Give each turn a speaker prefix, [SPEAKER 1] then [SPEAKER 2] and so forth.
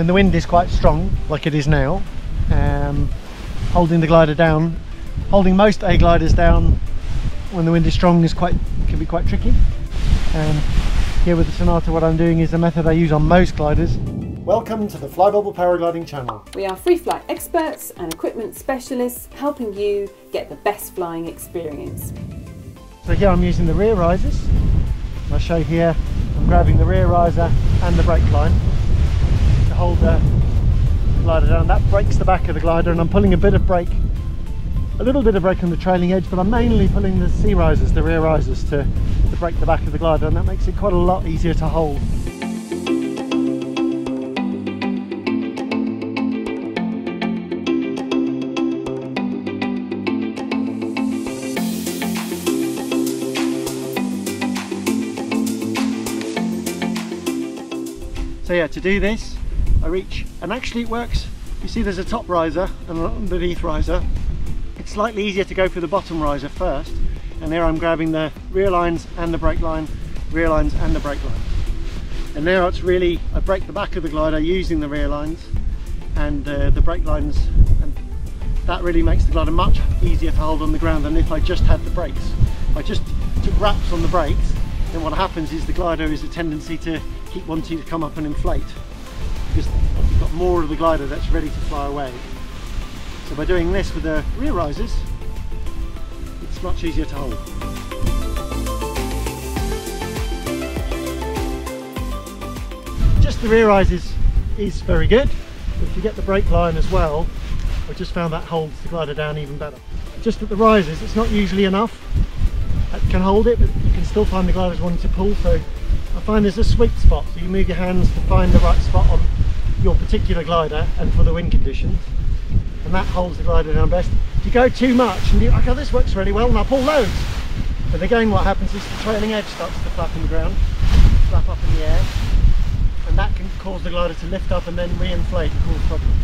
[SPEAKER 1] when the wind is quite strong, like it is now, holding the glider down, holding most A gliders down when the wind is strong can be quite tricky. Here with the Sonata, what I'm doing is the method I use on most gliders. Welcome to the Flybubble Paragliding channel.
[SPEAKER 2] We are free flight experts and equipment specialists helping you get the best flying experience.
[SPEAKER 1] So here I'm using the rear risers. I'll show here, I'm grabbing the rear riser and the brake line to hold the glider down. That breaks the back of the glider, and I'm pulling a little bit of brake on the trailing edge, but I'm mainly pulling the C risers, the rear risers, to break the back of the glider, and that makes it quite a lot easier to hold. So yeah, to do this, and actually it works. You see there's a top riser and an underneath riser. It's slightly easier to go for the bottom riser first, and there I'm grabbing the rear lines and the brake line, rear lines and the brake line. And now it's really, I break the back of the glider using the rear lines and the brake lines, and that really makes the glider much easier to hold on the ground than if I just had the brakes. If I just took wraps on the brakes, then what happens is the glider has a tendency to keep wanting to come up and inflate, because you've got more of the glider that's ready to fly away. So by doing this with the rear risers, it's much easier to hold. Just the rear risers is very good, but if you get the brake line as well, I just found that holds the glider down even better. Just with the risers, it's not usually enough. That can hold it, but you can still find the gliders wanting to pull, so I find there's a sweet spot, so you move your hands to find the right spot on your particular glider and for the wind conditions, and that holds the glider down best. If you go too much and you think, okay, this works really well, and I pull loads, but again what happens is the trailing edge starts to flap on the ground, flap up in the air, and that can cause the glider to lift up and then re-inflate and cause problems.